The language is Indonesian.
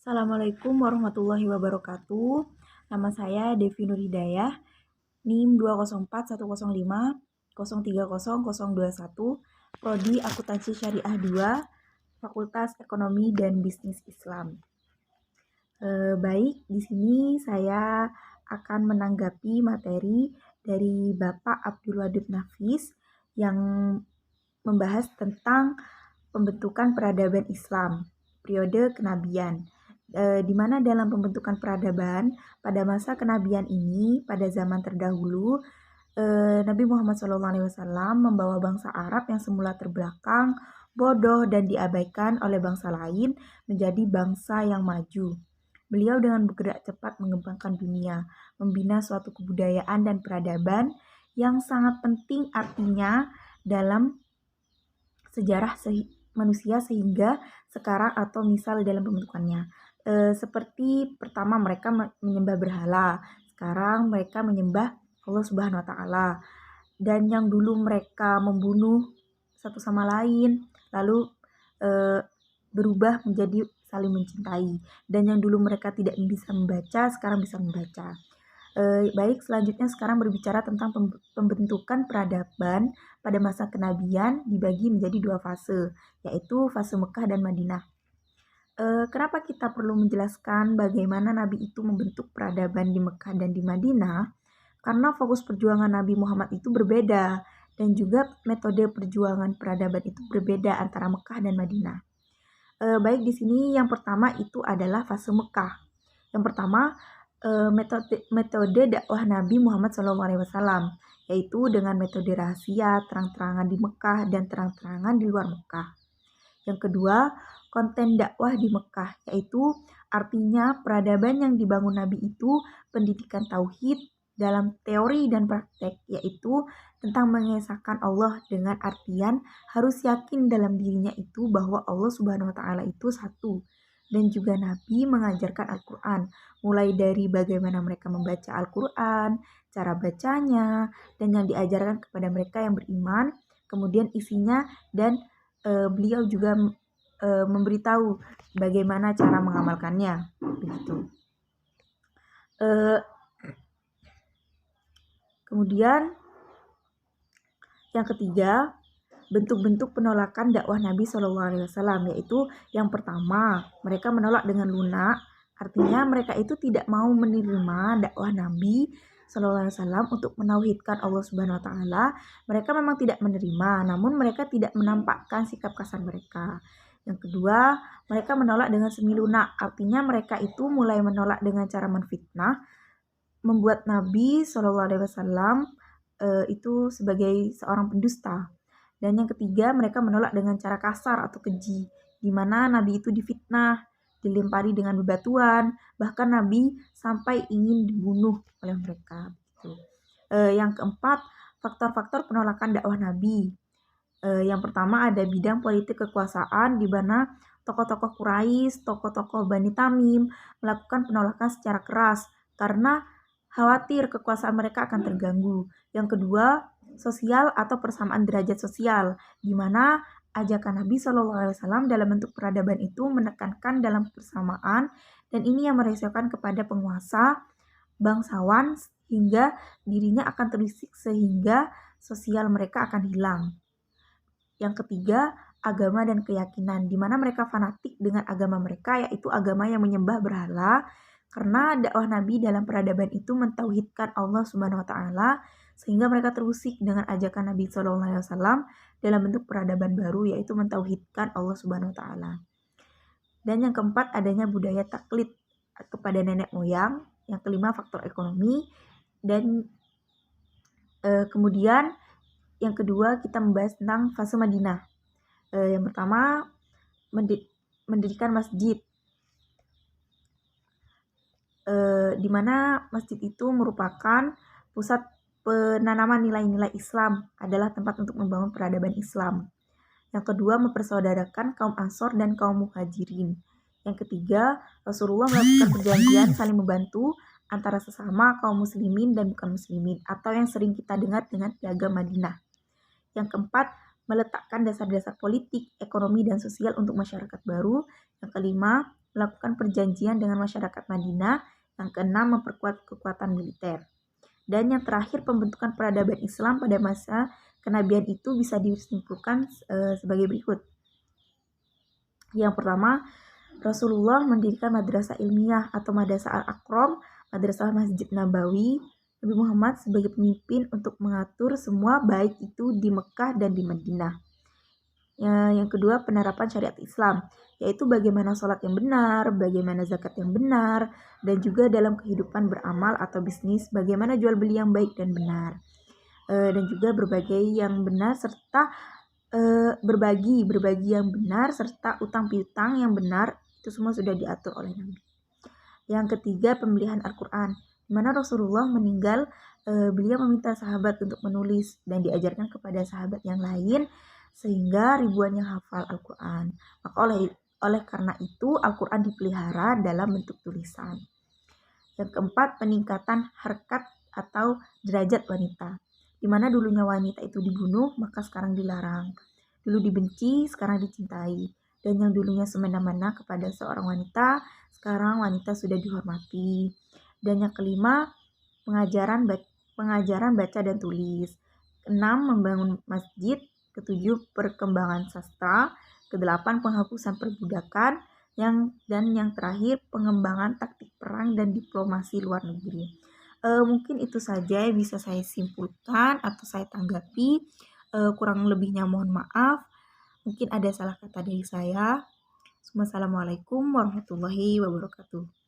Assalamualaikum warahmatullahi wabarakatuh. Nama saya Devi Nurhidayah, NIM 2041050030021, Prodi Akuntansi Syariah 2, Fakultas Ekonomi dan Bisnis Islam. Baik, di sini saya akan menanggapi materi dari Bapak Abdul Wadud Nafis yang membahas tentang pembentukan peradaban Islam, periode kenabian. Di mana dalam pembentukan peradaban pada masa kenabian ini, pada zaman terdahulu, Nabi Muhammad SAW membawa bangsa Arab yang semula terbelakang, bodoh, dan diabaikan oleh bangsa lain menjadi bangsa yang maju. Beliau dengan bergerak cepat mengembangkan dunia, membina suatu kebudayaan dan peradaban yang sangat penting artinya dalam sejarah manusia sehingga sekarang atau misal dalam pembentukannya. Seperti pertama mereka menyembah berhala, sekarang mereka menyembah Allah Subhanahu wa taala. Dan yang dulu mereka membunuh satu sama lain, lalu berubah menjadi saling mencintai. Dan yang dulu mereka tidak bisa membaca, sekarang bisa membaca. Baik, selanjutnya sekarang berbicara tentang pembentukan peradaban pada masa kenabian dibagi menjadi dua fase, yaitu fase Mekah dan Madinah. Kenapa kita perlu menjelaskan bagaimana Nabi itu membentuk peradaban di Mekah dan di Madinah? Karena fokus perjuangan Nabi Muhammad itu berbeda dan juga metode perjuangan peradaban itu berbeda antara Mekah dan Madinah. Baik, di sini yang pertama itu adalah fase Mekah. Yang pertama, metode dakwah Nabi Muhammad SAW, yaitu dengan metode rahasia, terang-terangan di Mekah dan terang-terangan di luar Mekah. Yang kedua, konten dakwah di Mekah, yaitu artinya peradaban yang dibangun Nabi itu pendidikan tauhid dalam teori dan praktek, yaitu tentang mengesahkan Allah dengan artian harus yakin dalam dirinya itu bahwa Allah Subhanahu wa taala itu satu. Dan juga Nabi mengajarkan Al-Quran, mulai dari bagaimana mereka membaca Al-Quran, cara bacanya, dan yang diajarkan kepada mereka yang beriman, kemudian isinya, dan beliau juga memberitahu bagaimana cara mengamalkannya, begitu. Kemudian yang ketiga, bentuk-bentuk penolakan dakwah Nabi SAW, yaitu yang pertama, mereka menolak dengan lunak, artinya mereka itu tidak mau menerima dakwah Nabi SAW untuk menauhidkan Allah Subhanahu wa taala. Mereka memang tidak menerima, namun mereka tidak menampakkan sikap kasar mereka. Yang kedua, mereka menolak dengan semi lunak, artinya mereka itu mulai menolak dengan cara menfitnah, membuat Nabi SAW itu sebagai seorang pendusta. Dan yang ketiga, mereka menolak dengan cara kasar atau keji, di mana Nabi itu difitnah, dilempari dengan bebatuan, bahkan Nabi sampai ingin dibunuh oleh mereka. Yang keempat, faktor-faktor penolakan dakwah Nabi. Yang pertama ada bidang politik kekuasaan, di mana tokoh-tokoh Quraisy, tokoh-tokoh Bani Tamim melakukan penolakan secara keras karena khawatir kekuasaan mereka akan terganggu. Yang kedua, sosial atau persamaan derajat sosial, di mana ajakan Nabi SAW dalam bentuk peradaban itu menekankan dalam persamaan, dan ini yang meresahkan kepada penguasa, bangsawan, hingga dirinya akan terusik sehingga sosial mereka akan hilang. Yang ketiga, agama dan keyakinan, di mana mereka fanatik dengan agama mereka, yaitu agama yang menyembah berhala, karena dakwah Nabi dalam peradaban itu mentauhidkan Allah Subhanahu wa taala, sehingga mereka terusik dengan ajakan Nabi SAW dalam bentuk peradaban baru, yaitu mentauhidkan Allah Subhanahu wa taala. Dan yang keempat, adanya budaya taklid kepada nenek moyang. Yang kelima, faktor ekonomi. Dan kemudian yang kedua, kita membahas tentang fase Madinah. Yang pertama, mendirikan masjid, di mana masjid itu merupakan pusat penanaman nilai-nilai Islam, adalah tempat untuk membangun peradaban Islam. Yang kedua, mempersaudarakan kaum Ansor dan kaum Muhajirin. Yang ketiga, Rasulullah melakukan perjanjian saling membantu antara sesama kaum muslimin dan bukan muslimin, atau yang sering kita dengar dengan Piagam Madinah. Yang keempat, meletakkan dasar-dasar politik, ekonomi, dan sosial untuk masyarakat baru. Yang kelima, melakukan perjanjian dengan masyarakat Madinah. Yang keenam, memperkuat kekuatan militer. Dan yang terakhir, pembentukan peradaban Islam pada masa kenabian itu bisa disimpulkan sebagai berikut. Yang pertama, Rasulullah mendirikan madrasah ilmiah atau madrasah Al-Aqram, madrasah Masjid Nabawi. Nabi Muhammad sebagai pemimpin untuk mengatur semua, baik itu di Mekah dan di Madinah. Yang kedua, penerapan syariat Islam, yaitu bagaimana sholat yang benar, bagaimana zakat yang benar, dan juga dalam kehidupan beramal atau bisnis, bagaimana jual beli yang baik dan benar. Dan juga berbagai yang benar serta berbagi yang benar serta utang piutang yang benar, itu semua sudah diatur oleh Nabi. Yang ketiga, pemilihan Al-Quran, di mana Rasulullah meninggal, beliau meminta sahabat untuk menulis dan diajarkan kepada sahabat yang lain, sehingga ribuan yang hafal Al-Quran. Maka oleh karena itu Al-Quran dipelihara dalam bentuk tulisan. Yang keempat, peningkatan harkat atau derajat wanita, di mana dulunya wanita itu dibunuh, maka sekarang dilarang. Dulu dibenci, sekarang dicintai. Dan yang dulunya semena-mena kepada seorang wanita, sekarang wanita sudah dihormati. Dan yang kelima, pengajaran baca dan tulis. Keenam, membangun masjid. Ketujuh, perkembangan sastra. Kedelapan, penghapusan perbudakan. Dan yang terakhir, pengembangan taktik perang dan diplomasi luar negeri. Mungkin itu saja yang bisa saya simpulkan atau saya tanggapi. Kurang lebihnya mohon maaf. Mungkin ada salah kata dari saya. Wassalamualaikum warahmatullahi wabarakatuh.